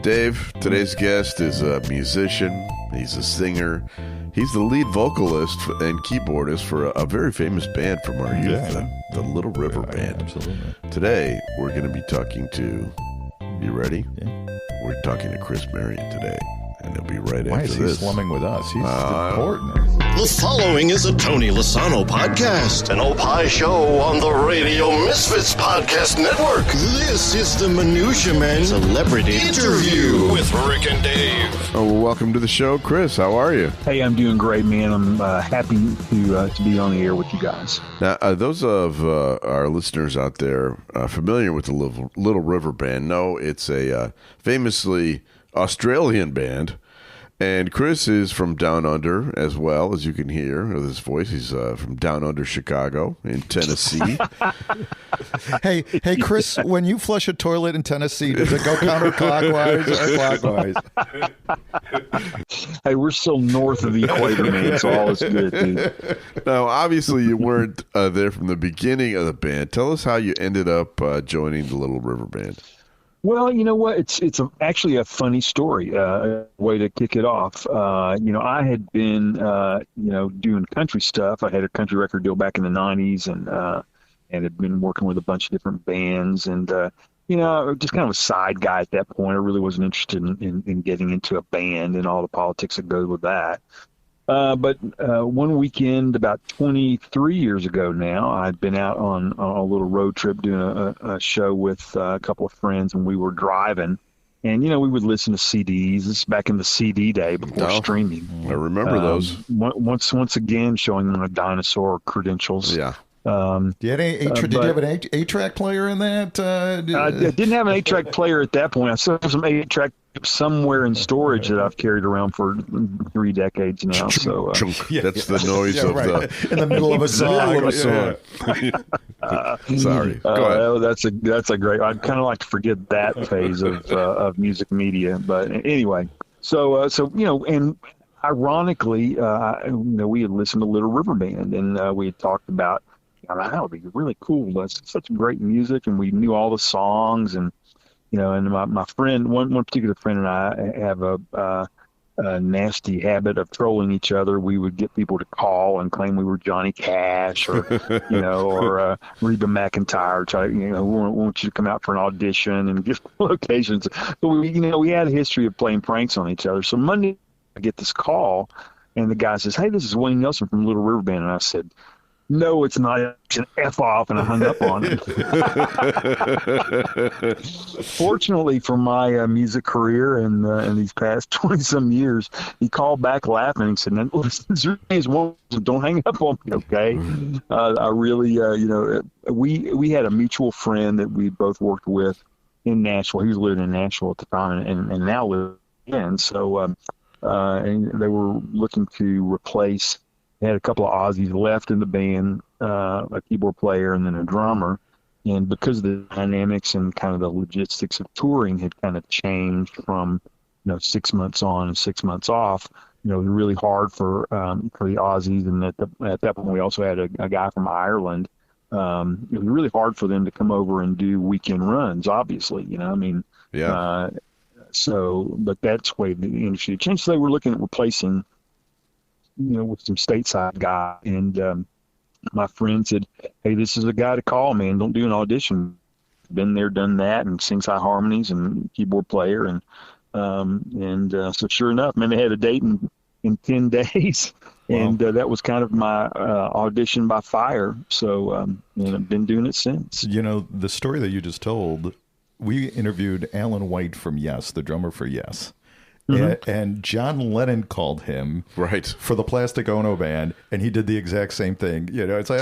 Dave, today's guest is a musician. He's a singer. He's the lead vocalist and keyboardist for a very famous band from our youth, the Little River Band. Absolutely. Today, we're going to be talking to, you ready? Yeah. We're talking to Chris Marion today, and he'll be right Why after is he this. slumming with us? He's important. The following is a Tony Lasano podcast, an Opie show on the Radio Misfits Podcast Network. This is the Minutia Man Celebrity Interview with Rick and Dave. Oh, well, welcome to the show, Chris. How are you? Hey, I'm doing great, man. I'm happy to be on the air with you guys. Now, those of our listeners out there familiar with the Little River Band know it's a famously Australian band. And Chris is from down under, as well, as you can hear with his voice. He's from down under Chicago in Tennessee. Hey, Chris, when you flush a toilet in Tennessee, does it go counterclockwise or clockwise? Hey, we're still north of the equator, man, so all is good, dude. Now, obviously, you weren't there from the beginning of the band. Tell us how you ended up joining the Little River Band. Well, you know what? It's actually a funny story, a way to kick it off. I had been, doing country stuff. I had a country record deal back in the 90s and had been working with a bunch of different bands. And, just kind of a side guy at that point. I really wasn't interested in getting into a band and all the politics that goes with that. But one weekend about 23 years ago now, I'd been out on a little road trip doing a show with a couple of friends, and we were driving. And, we would listen to CDs. This is back in the CD day before streaming. I remember those. Once again, showing them the dinosaur credentials. Yeah. Do you have did you have an 8-track player in that? I didn't have an 8-track player at that point. I still have some 8-track somewhere in storage that I've carried around for 3 decades now. So that's the noise of in the middle of a song. Sorry, go ahead. That's a great. I'd kind of like to forget that phase of music media, but anyway. So and ironically, we had listened to Little River Band, and we had talked about. That would be really cool. That's such great music, and we knew all the songs, and and my friend, one particular friend and I have a nasty habit of trolling each other. We would get people to call and claim we were Johnny Cash or or Reba McEntire. Try we want you to come out for an audition and give locations. But we had a history of playing pranks on each other. So Monday, I get this call, and the guy says, "Hey, this is Wayne Nelson from Little River Band," and I said, "No, it's not. It's an F off," and I hung up on him. Fortunately for my music career and in these past 20-some years, he called back laughing and said, "Listen, don't hang up on me, okay?" I really, we had a mutual friend that we both worked with in Nashville. He was living in Nashville at the time and now lives in. So and they were looking to replace. They had a couple of Aussies left in the band, a keyboard player and then a drummer. And because of the dynamics and kind of the logistics of touring had kind of changed from, 6 months on and 6 months off, it was really hard for the Aussies. And at that point, we also had a guy from Ireland. It was really hard for them to come over and do weekend runs, obviously, Yeah. But that's the way the industry changed. So they were looking at replacing with some stateside guy, and my friend said, "Hey, this is a guy to call, man. Don't do an audition. Been there, done that, and sings high harmonies and keyboard player." And so sure enough, man, they had a date in 10 days, wow. And that was kind of my audition by fire. So I've been doing it since. The story that you just told, we interviewed Alan White from Yes, the drummer for Yes. Mm-hmm. And John Lennon called him for the Plastic Ono Band, and he did the exact same thing. It's like,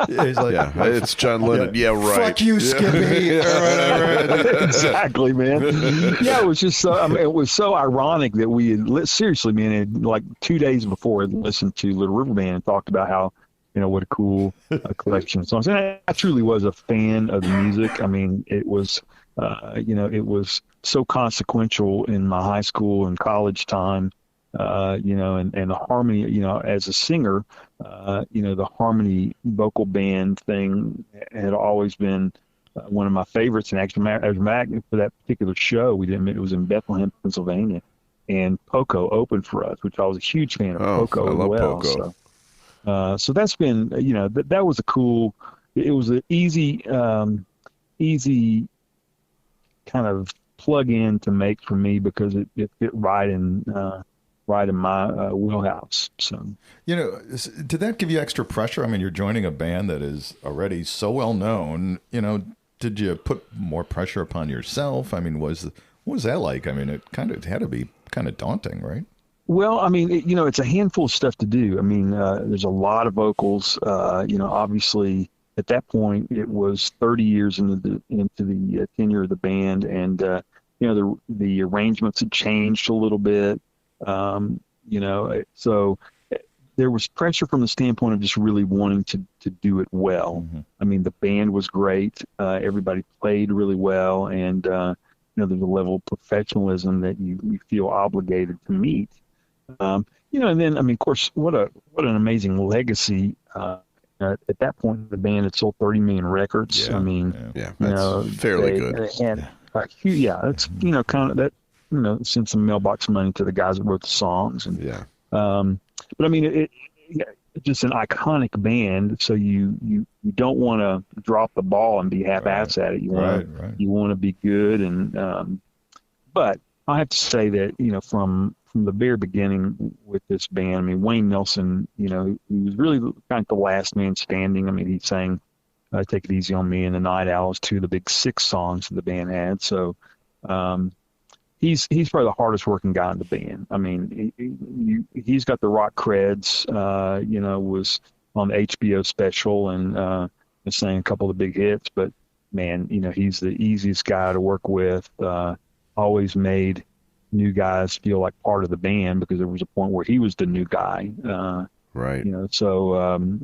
it's John Lennon. Yeah, right. Fuck you, Skippy. Exactly, man. Yeah, it was just it was so ironic that we had seriously, man, like 2 days before, I'd listened to Little River Band and talked about how what a cool collection of songs. And I truly was a fan of the music. I mean, it was. It was so consequential in my high school and college time, and the harmony, as a singer, the harmony vocal band thing had always been one of my favorites. And actually, as a matter for that particular show, it was in Bethlehem, Pennsylvania, and Poco opened for us, which I was a huge fan of Poco as well. Poco. So that's been, that was a cool. It was an easy kind of plug in to make for me because it fit right in my wheelhouse. So, did that give you extra pressure? I mean, you're joining a band that is already so well known. Did you put more pressure upon yourself? I mean, what was that like? I mean, it kind of had to be kind of daunting, right? Well, I mean, it's a handful of stuff to do. I mean, there's a lot of vocals. Obviously, at that point, it was 30 years into the tenure of the band, and the arrangements had changed a little bit. So there was pressure from the standpoint of just really wanting to do it well. Mm-hmm. I mean, the band was great. Everybody played really well, and there's a level of professionalism that you feel obligated to meet. And then, I mean, of course, what an amazing legacy. At that point, the band had sold 30 million records. Yeah, I mean, that's fairly good. It's kind of that. Send some mailbox money to the guys that wrote the songs, and but I mean, it's just an iconic band. So you don't want to drop the ball and be half-ass at it. You want to be good, and but I have to say that from the very beginning with this band, I mean, Wayne Nelson, he was really kind of the last man standing. I mean, he sang "Take It Easy on Me" and "The Night Owls," two of the big 6 songs that the band had. So he's probably the hardest working guy in the band. I mean, he's got the rock creds. Was on the HBO special and sang a couple of the big hits. But man, he's the easiest guy to work with. Always made new guys feel like part of the band because there was a point where he was the new guy. Right. So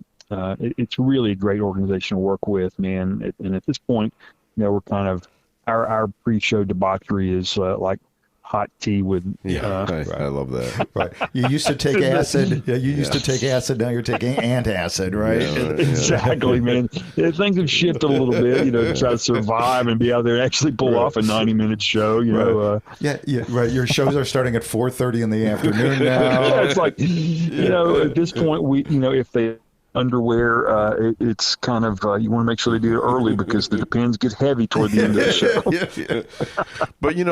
it's really a great organization to work with, man. And at this point, we're kind of our pre-show debauchery is like hot tea with I love that. Right. You used to take acid. You used to take acid. Now you're taking antacid, right? Exactly, man. Things have shifted a little bit, to try to survive and be out there and actually pull off a 90-minute show. Right. Your shows are starting at 4:30 in the afternoon now. It's like, at this point, we, if they underwear, it's kind of you want to make sure they do it early because the Depends get heavy toward the end of the show. But you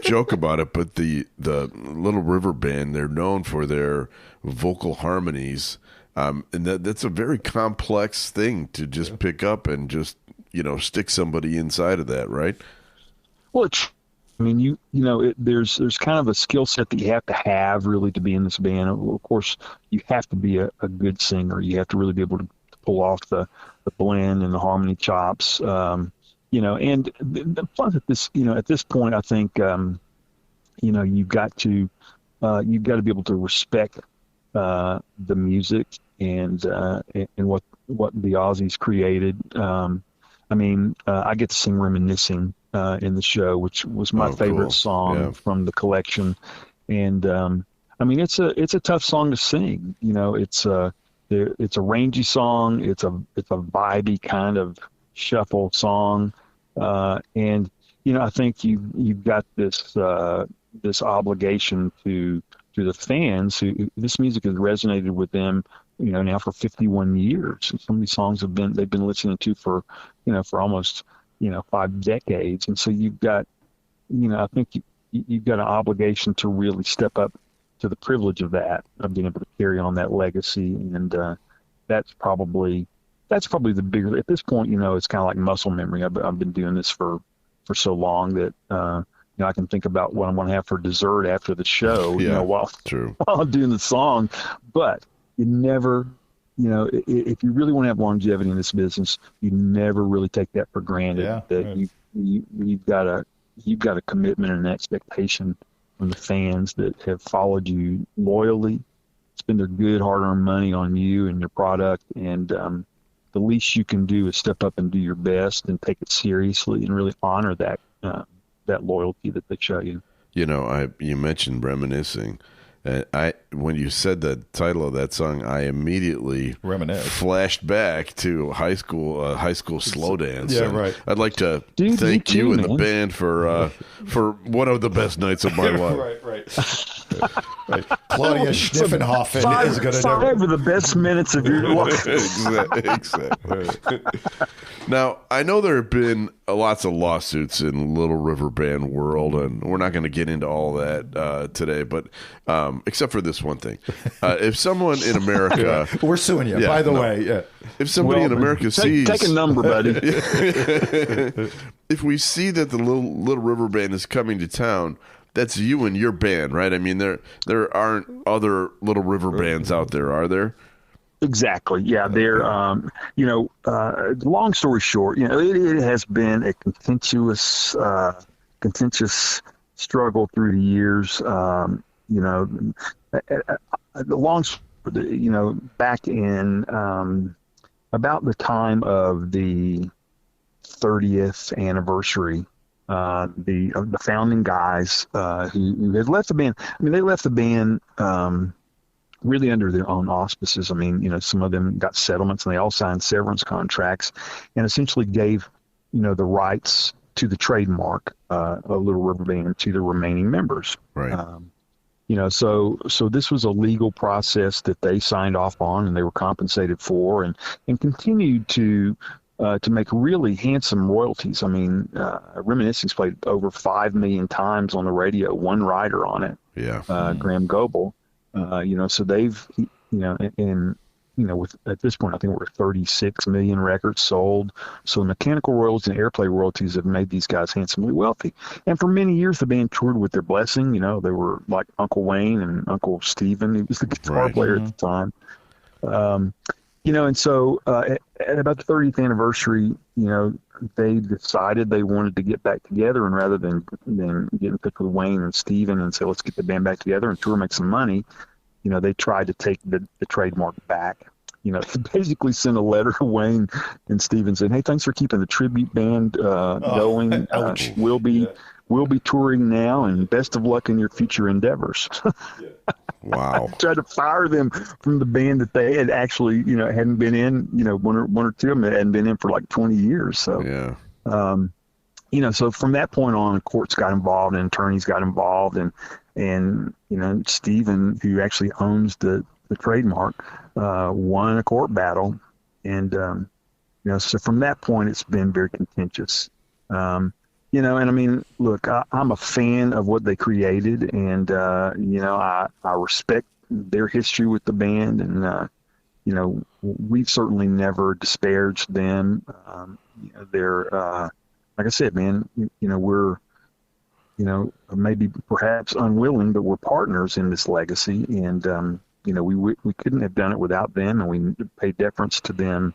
joke about it, but the Little River Band, they're known for their vocal harmonies, and that's a very complex thing to just pick up and just stick somebody inside of that, right? Well, there's kind of a skill set that you have to have really to be in this band. Of course, you have to be a good singer. You have to really be able to pull off the blend and the harmony chops. And plus at this point, I think, you've got to be able to respect the music and what the Aussies created. I get to sing "Reminiscing" in the show, which was my favorite song from the collection. And it's a tough song to sing. It's a rangy song. It's a vibey kind of shuffle song. And I think you've got this obligation to the fans who this music has resonated with them. Now for 51 years. And some of these songs they've been listening to for almost 5 decades. And so you've got, I think you've got an obligation to really step up to the privilege of being able to carry on that legacy. And that's probably the bigger, at this point, it's kind of like muscle memory. I've been doing this for so long that, I can think about what I'm going to have for dessert after the show, while I'm doing the song. But you never, if you really want to have longevity in this business, you never really take that for granted. You've got a commitment and an expectation from the fans that have followed you loyally, spend their good hard-earned money on you and your product, and the least you can do is step up and do your best and take it seriously and really honor that loyalty that they show you. You mentioned "Reminiscing," And when you said the title of that song, I immediately flashed back to high school slow dance. Yeah, right. I'd like to thank you and the band for one of the best nights of my life. Right. Claudia Schniffenhofen is going to five of the best minutes of your life. Exactly. Now, I know there have been lots of lawsuits in Little River Band world, and we're not going to get into all that today, but except for this one thing. If someone in America... We're suing you, by the way. Yeah. If somebody in America sees... Take a number, buddy. If we see that the Little River Band is coming to town... That's you and your band, right? I mean, there aren't other Little River bands out there, are there? Exactly. Yeah, they're. Long story short, it has been a contentious struggle through the years. The long, back in about the time of the 30th anniversary. The founding guys who had left the band. I mean, they left the band really under their own auspices. I mean, some of them got settlements and they all signed severance contracts, and essentially gave the rights to the trademark of Little River Band to the remaining members. Right. So this was a legal process that they signed off on, and they were compensated for, and continued to make really handsome royalties. I mean, Reminiscing's played over 5 million times on the radio, one writer on it. Yeah. Graham Goebel. So they've, with at this point, I think we're 36 million records sold. So mechanical royalties and airplay royalties have made these guys handsomely wealthy. And for many years, the band toured with their blessing. They were like Uncle Wayne and Uncle Stephen, who was the guitar player at the time. And so at about the 30th anniversary, they decided they wanted to get back together, and rather than get in touch with Wayne and Steven and say, let's get the band back together and tour, make some money, they tried to take the trademark back. They basically sent a letter to Wayne and Steven saying, hey, thanks for keeping the tribute band going. We'll be touring now, and best of luck in your future endeavors. Wow. Tried to fire them from the band that they had actually, hadn't been in, one or two of them hadn't been in for like 20 years. So, so from that point on, courts got involved and attorneys got involved, and Stephen, who actually owns the trademark, won a court battle. And, so from that point, it's been very contentious. And I mean, look, I'm a fan of what they created, and, I respect their history with the band, and, we've certainly never disparaged them. They're, like I said, man, we're, maybe perhaps unwilling, but we're partners in this legacy, and, we couldn't have done it without them, and we pay deference to them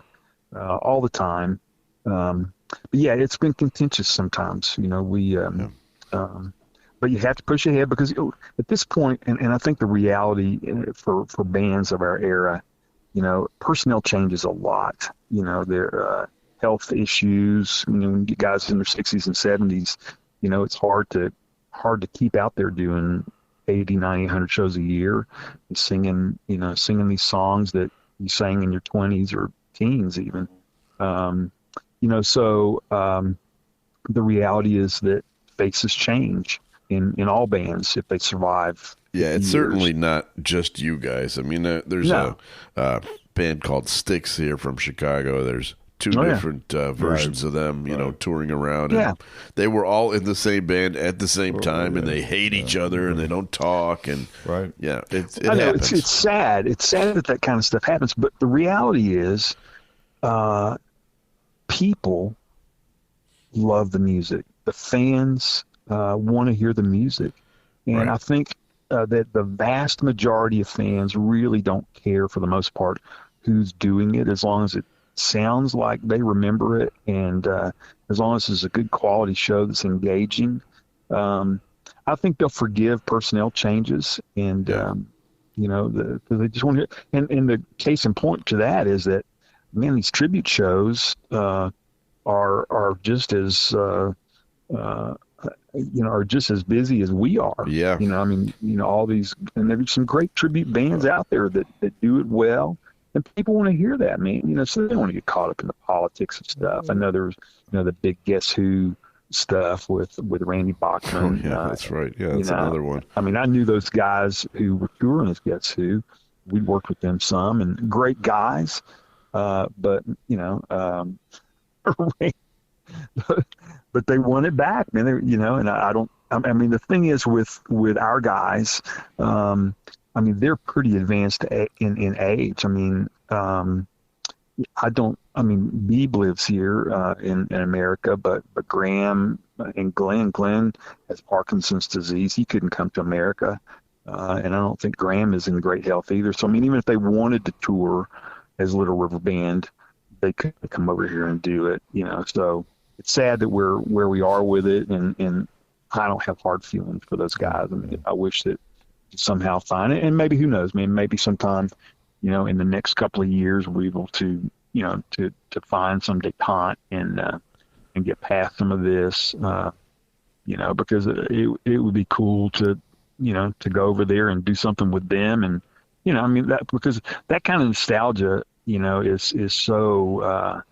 all the time. But yeah, it's been contentious sometimes, but you have to push ahead because at this point, and I think the reality for bands of our era, personnel changes a lot. Their health issues. When you get guys in their 60s and 70s, it's hard to keep out there doing 80, 90, 100 shows a year and singing these songs that you sang in your 20s or teens even. So the reality is that faces change in all bands if they survive. Yeah, it's certainly not just you guys. I mean, there's a band called Styx here from Chicago. There's two different versions of them, touring around. And they were all in the same band at the same time, and they hate each other, and they don't talk. And it happens. It's sad. It's sad that kind of stuff happens. But the reality is, people love the music. The fans want to hear the music. And I think that the vast majority of fans really don't care, for the most part, who's doing it, as long as it sounds like they remember it, and as long as it's a good quality show that's engaging. I think they'll forgive personnel changes, and because they just want to hear. And the case in point to that is that, man, these tribute shows are just as are just as busy as we are. Yeah. I mean, all these, and there's some great tribute bands out there that do it well. And people want to hear that, man. So they don't want to get caught up in the politics and stuff. I know there's, the big Guess Who stuff with Randy Bachman. Oh, yeah, that's right. Yeah, that's another one. I mean, I knew those guys who were touring as Guess Who. We worked with them some, and great guys. But but they want it back, man. And I don't. I mean, the thing is with our guys. I mean, they're pretty advanced in age. I mean, Beeb lives here in America, but Graham and Glenn has Parkinson's disease. He couldn't come to America, and I don't think Graham is in great health either. So I mean, even if they wanted to tour as Little River Band, they couldn't come over here and do it. So it's sad that we're where we are with it, and I don't have hard feelings for those guys. I mean, I wish that somehow find it, and maybe, who knows, man, maybe sometime in the next couple of years we'll be able to to find some detente and get past some of this, because it would be cool to to go over there and do something with them. And I mean, that, because that kind of nostalgia is so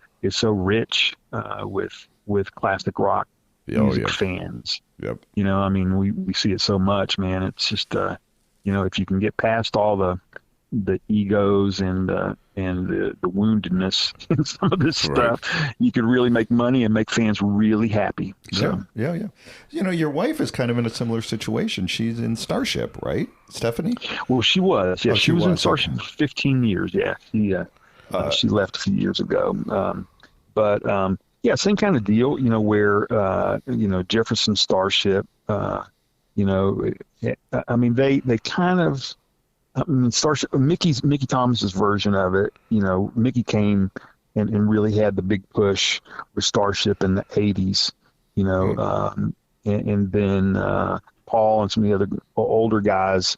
rich with classic rock music fans. Yep. I mean, we see it so much, man. It's just if you can get past all the egos and the woundedness in some of this stuff, you can really make money and make fans really happy. So yeah. Your wife is kind of in a similar situation. She's in Starship, right, Stephanie? Well, she was. Yeah, she was in Starship for 15 years. Yeah, she left a few years ago. Yeah, same kind of deal. Where Jefferson Starship. I mean, they kind of. I mean, Starship, Mickey Thomas's version of it. Mickey came and really had the big push with Starship in the 80s. And then Paul and some of the other older guys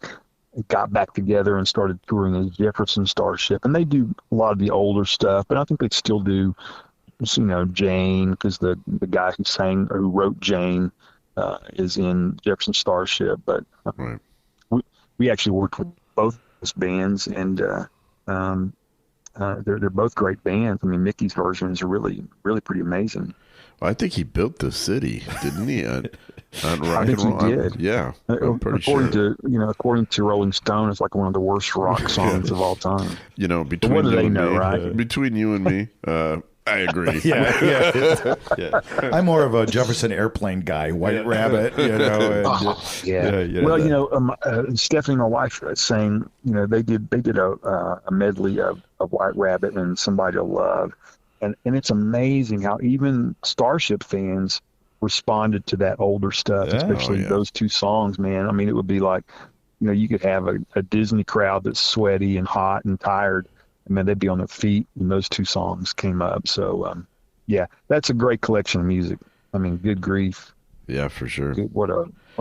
got back together and started touring as Jefferson Starship, and they do a lot of the older stuff, but I think they still do. Jane, because the guy who wrote Jane is in Jefferson Starship, but we actually worked with both those bands, and they're both great bands. I mean, Mickey's versions are really, really pretty amazing. I think he built the city, didn't he? On rock I think and roll. he did. Yeah, I'm pretty sure. According to Rolling Stone, it's like one of the worst rock songs of all time. Between what do they you and know, me, right? Between you and me, I agree. Yeah. I'm more of a Jefferson Airplane guy, White Rabbit, Well, Stephanie, my wife, saying, they did a medley of White Rabbit and Somebody to Love, and it's amazing how even Starship fans responded to that older stuff, especially those two songs, man. I mean, it would be like, you could have a Disney crowd that's sweaty and hot and tired. I mean, they'd be on their feet when those two songs came up. So, that's a great collection of music. I mean, good grief. Yeah, for sure. What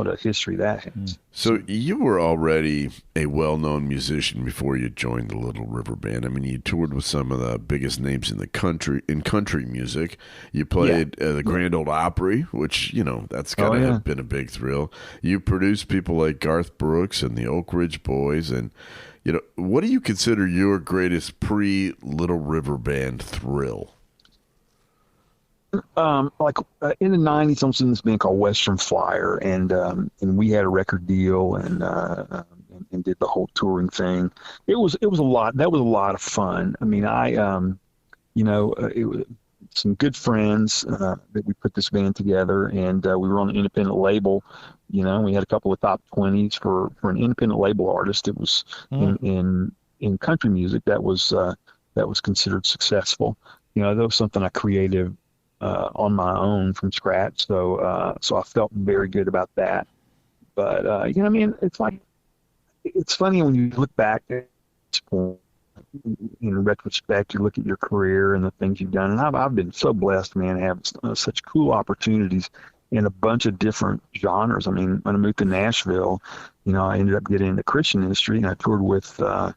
a history that has. So you were already a well-known musician before you joined the Little River Band. I mean, you toured with some of the biggest names in country music. You played the Grand Ole Opry, which, that's gotta have been a big thrill. You produced people like Garth Brooks and the Oak Ridge Boys, and what do you consider your greatest pre-Little River Band thrill? In the 90s, I was in this band called Western Flyer, and we had a record deal and did the whole touring thing. It was a lot. That was a lot of fun. I mean, it was some good friends that we put this band together, and we were on an independent label. We had a couple of top 20s for an independent label artist. It was in country music that was considered successful. That was something I created on my own from scratch. So I felt very good about that. But I mean, it's funny when you look back at this point. In retrospect, you look at your career and the things you've done, and I've been so blessed, man, to have such cool opportunities in a bunch of different genres. I mean, when I moved to Nashville, I ended up getting into Christian ministry, and I toured with a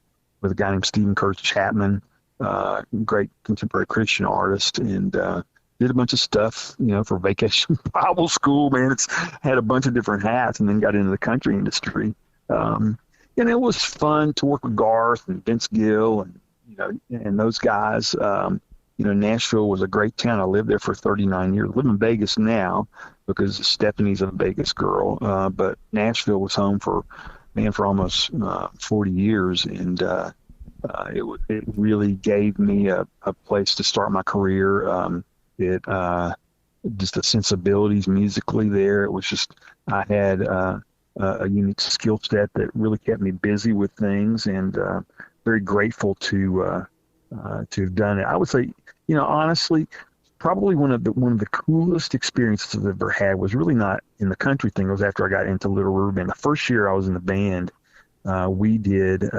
guy named Stephen Kurtz Chapman, great contemporary Christian artist, and did a bunch of stuff, for Vacation Bible School, man. It's had a bunch of different hats, and then got into the country industry. And it was fun to work with Garth and Vince Gill and those guys. Nashville was a great town. I lived there for 39 years. I live in Vegas now because Stephanie's a Vegas girl. But Nashville was home for almost 40 years. And it really gave me a place to start my career. Just the sensibilities musically there. It was just, I had a unique skill set that really kept me busy with things, and very grateful to have done it. I would say, honestly, probably one of the coolest experiences I've ever had was really not in the country thing. It was after I got into Little River Band. The first year I was in the band, we did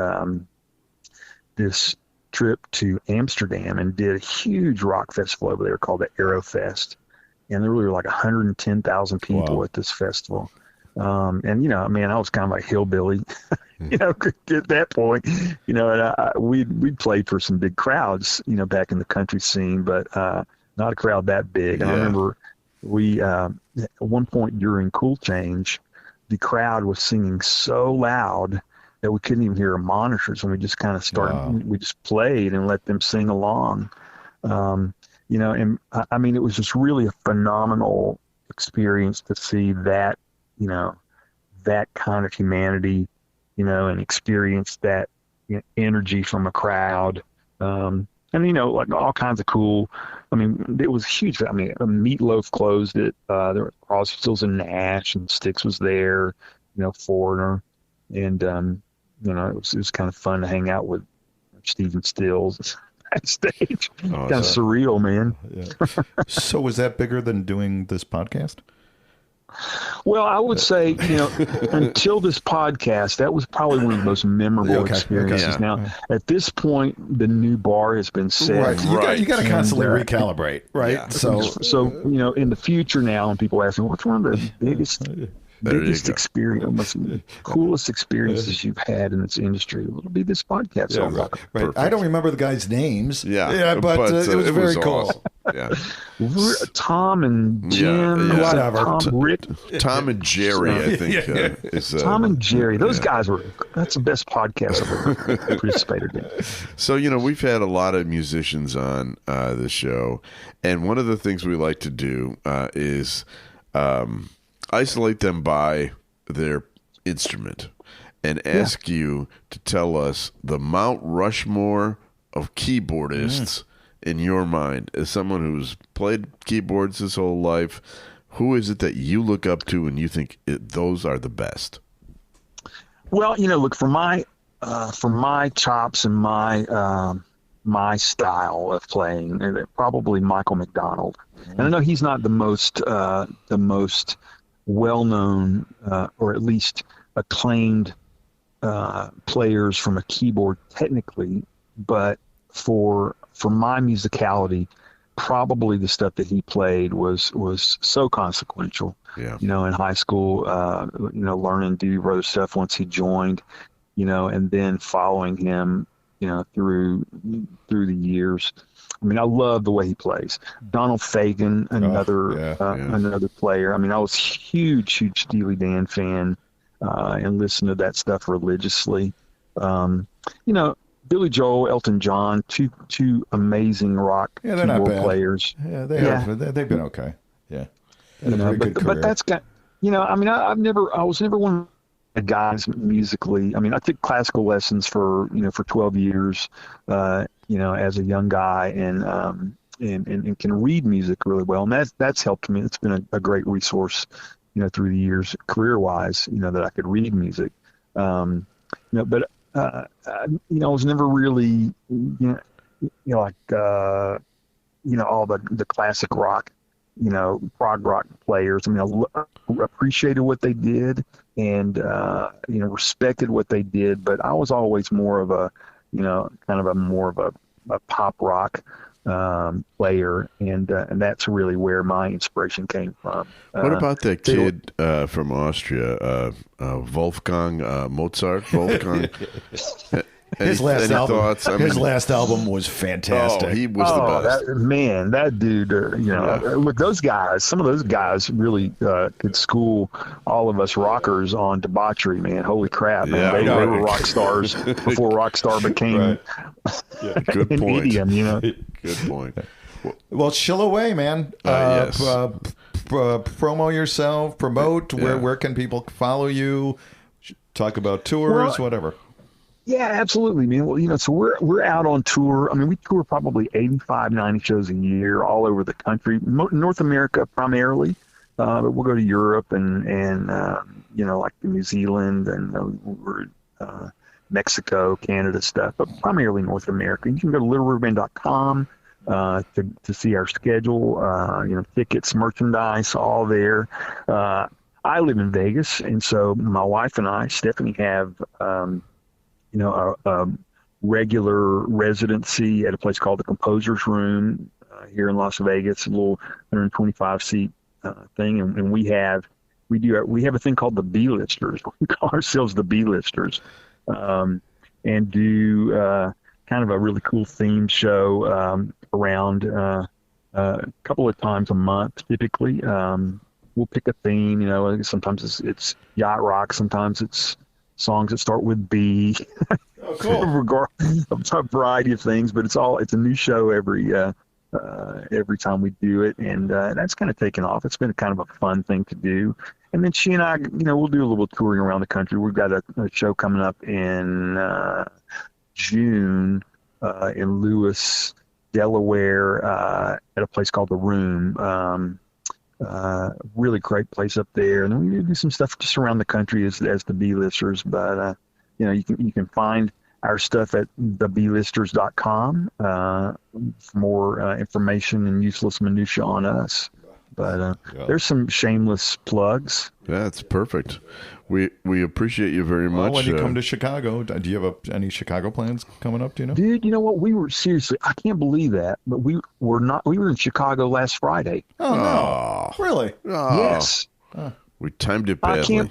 this trip to Amsterdam and did a huge rock festival over there called the Aerofest. And there were like 110,000 people at this festival. I was kind of like hillbilly, at that point, and we'd played for some big crowds, back in the country scene, but not a crowd that big. And I remember we, at one point during Cool Change, the crowd was singing so loud that we couldn't even hear our monitors, and we just kind of started, we just played and let them sing along. And it was just really a phenomenal experience to see that, that kind of humanity, and experience that energy from a crowd. Like all kinds of cool, it was huge. Meatloaf closed it. There were Crosby, Stills and Nash, and Styx was there, Foreigner. And, it was kind of fun to hang out with Stephen Stills backstage. Kind of surreal, man. Yeah. So was that bigger than doing this podcast? Well, I would say, until this podcast, that was probably one of the most memorable experiences. Okay. Now, at this point, the new bar has been set. Right. You got to constantly recalibrate, right? Yeah. So, in the future now, when people ask me, what's one of the biggest experience, most coolest experiences you've had in this industry? It'll be this podcast. Right. I don't remember the guys' names. But it was very cool. Awesome. Yeah. Tom and Jim, whatever. Tom and Jerry, I think. Is, Tom and Jerry, those guys that's the best podcast I've ever participated in. So, we've had a lot of musicians on the show, and one of the things we like to do is isolate them by their instrument and ask you to tell us the Mount Rushmore of keyboardists in your mind. As someone who's played keyboards his whole life, who is it that you look up to and you think those are the best? Well, look, for my chops and my style of playing, probably Michael McDonald. And I know he's not the most well-known or at least acclaimed players from a keyboard technically, but for my musicality, probably the stuff that he played was so consequential. Yeah. In high school, learning Doobie Brothers stuff once he joined, and then following him, through the years. I love the way he plays. Donald Fagen, another player. I was huge Steely Dan fan, and listened to that stuff religiously. Billy Joel, Elton John, two amazing rock keyboard players. Yeah, they've been okay. Yeah, but that's got. I was never one of the guys musically. I took classical lessons for 12 years. As a young guy, and can read music really well, and that's helped me. It's been a great resource, through the years, career-wise, that I could read music. But I was never really, all the classic rock, prog rock players. I appreciated what they did, and respected what they did. But I was always more of a, more of a pop rock player, and that's really where my inspiration came from. What about that kid from Austria, Wolfgang Mozart? Wolfgang. His last album. Thoughts? His last album was fantastic. Oh, he was the best. That dude. Look, those guys. Some of those guys really could school all of us rockers on debauchery. Man, holy crap! Man. They were rock stars before rock star became Good an point. idiom. Good point. Well, chill away, man. Yes. Promo yourself. Promote. Where can people follow you? Talk about tours, whatever. Yeah, absolutely, man. Well, so we're out on tour. I mean, we tour probably 85, 90 shows a year all over the country, North America primarily, but we'll go to Europe and like New Zealand and Mexico, Canada stuff, but primarily North America. You can go to littleriverband.com to see our schedule, tickets, merchandise, all there. I live in Vegas, and so my wife and I, Stephanie, have a regular residency at a place called the Composer's Room here in Las Vegas, a little 125 seat thing, and we have a thing called the B-listers. We call ourselves the B-listers, and do kind of a really cool themed show around a couple of times a month, typically. We'll pick a theme, sometimes it's yacht rock, sometimes it's songs that start with B. Oh, cool. A variety of things, but it's a new show every time we do it, and that's kind of taken off. It's been kind of a fun thing to do. And then she and I, we'll do a little touring around the country. We've got a show coming up in June in Lewis, Delaware, at a place called The Room. Really great place up there. And then we do some stuff just around the country as the B-listers. But, you can find our stuff at theblisters.com for more information and useless minutia on us. But there's some shameless plugs. That's perfect. We appreciate you very much. When you come to Chicago, do you have any Chicago plans coming up? Do you know? Dude, you know what? We were seriously, I can't believe that, but we were in Chicago last Friday. Oh, no. Really? Oh. Yes. We timed it badly.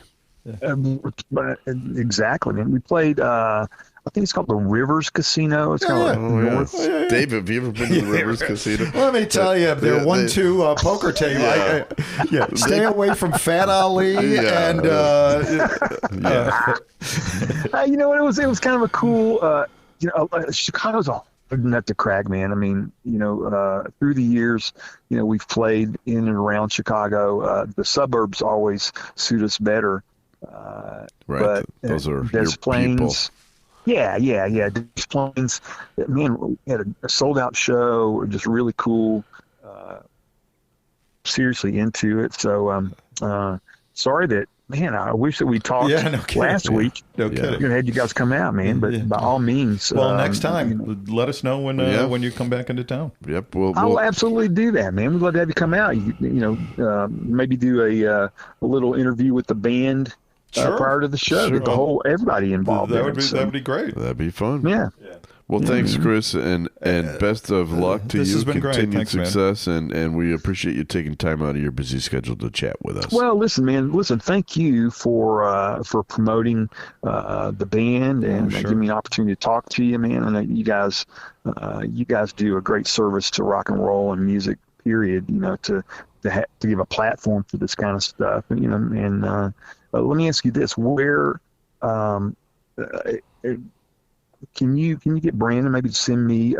Exactly, man. We played, I think it's called the Rivers Casino. It's kind of north. Dave, have you ever been to the Rivers Casino? Let me tell you, their 1-2 poker table. Stay away from Fat Ali and. You know what? It was kind of a cool. Chicago's a nut to crack, man. I mean, through the years, we've played in and around Chicago. The suburbs always suit us better. Right. But those are Des your Plaines, people. Yeah. Des Plaines, man, we had a sold-out show, just really cool. Seriously into it. So, sorry that, man, I wish that we talked last week. No kidding. I had you guys come out, man, but by all means. Well, next time, let us know when you come back into town. Yep. I'll absolutely do that, man. We'd love to have you come out. Maybe do a little interview with the band. Prior to the show, get everybody involved. That would be great. That'd be fun. Yeah. Well, thanks, Chris, and best of luck to you. Continued success, and we appreciate you taking time out of your busy schedule to chat with us. Well, listen, man. Thank you for promoting the band and giving me an opportunity to talk to you, man. I know you guys do a great service to rock and roll and music. Period. To give a platform for this kind of stuff. Let me ask you this: where can you get Brandon maybe to send me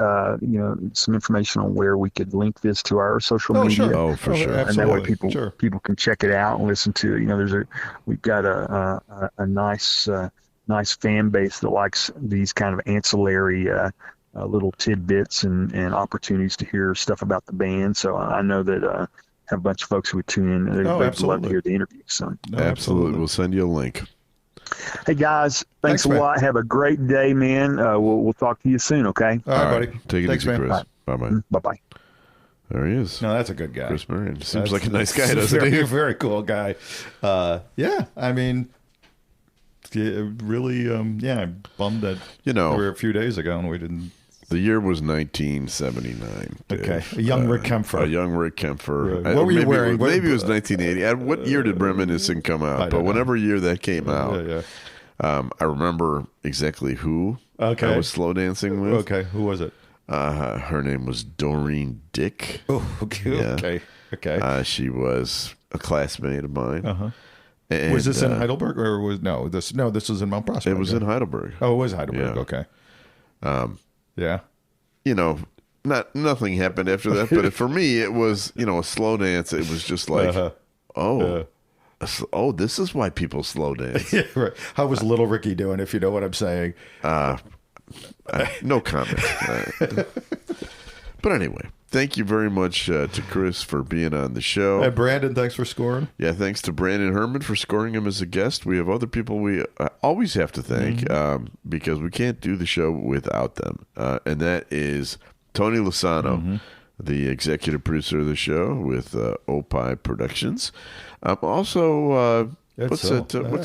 some information on where we could link this to our social media? Sure. Oh, for sure. And that way people can check it out and listen to it. We've got a nice fan base that likes these kind of ancillary little tidbits and opportunities to hear stuff about the band. So I know that have a bunch of folks who would tune in. They'd love to hear the interview. So absolutely. We'll send you a link. Hey guys, thanks a lot. Have a great day, man. We'll talk to you soon. Okay. All right, buddy. Take it easy, Chris. Bye bye. Bye. There he is. No, that's a good guy. Chris Marion. Seems like a nice guy, doesn't he? Very cool guy. I mean, really, I'm bummed that we were a few days ago and we didn't. The year was 1979. Dave. Okay, a young Rick Kempfer. Right. What were you wearing? Maybe it was 1980. What year did Reminiscing come out? But whatever year that came out. I remember exactly who I was slow dancing with. Okay, who was it? Her name was Doreen Dick. Oh, okay, Yeah. okay. She was a classmate of mine. Uh-huh. And, was this in Heidelberg or was this was in Mount Prospect? It was in Heidelberg. Oh, it was Heidelberg. Yeah. Okay. Yeah. You know, nothing happened after that, but for me, it was, you know, a slow dance. It was just like, this is why people slow dance. Yeah, right. How was Little Ricky doing, if you know what I'm saying? No comment. But anyway, thank you very much to Chris for being on the show. And Brandon, thanks for scoring. Yeah, thanks to Brandon Herman for scoring him as a guest. We have other people we always have to thank because we can't do the show without them. And that is Tony Lasano, the executive producer of the show with Opie Productions. Also, what's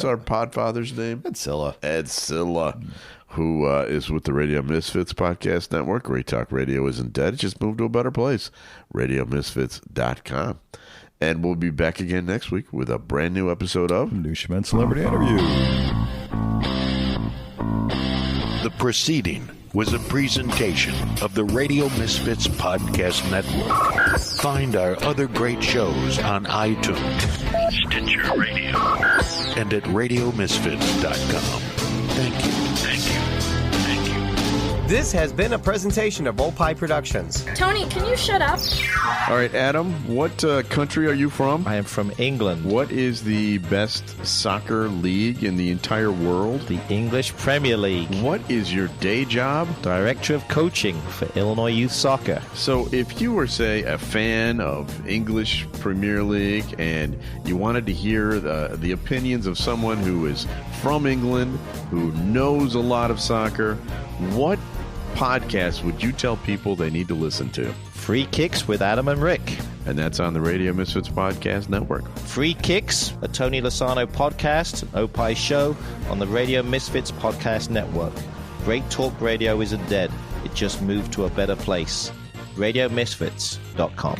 our podfather's name? Ed Silla. Ed Silla, who is with the Radio Misfits Podcast Network. Great Talk Radio isn't dead. It just moved to a better place. RadioMisfits.com. And we'll be back again next week with a brand new episode of Newsman Celebrity Interview. The proceeding was a presentation of the Radio Misfits Podcast Network. Find our other great shows on iTunes, Stitcher Radio, and at RadioMisfits.com. Thank you. This has been a presentation of Opie Productions. Tony, can you shut up? All right, Adam, what country are you from? I am from England. What is the best soccer league in the entire world? The English Premier League. What is your day job? Director of coaching for Illinois Youth Soccer. So if you were, say, a fan of English Premier League and you wanted to hear the opinions of someone who is from England, who knows a lot of soccer, what podcast would you tell people they need to listen to? Free Kicks with Adam and Rick. And that's on the Radio Misfits Podcast Network. Free Kicks, a Tony Lasano podcast, an Opie show on the Radio Misfits Podcast Network. Great talk radio isn't dead. It just moved to a better place. RadioMisfits.com.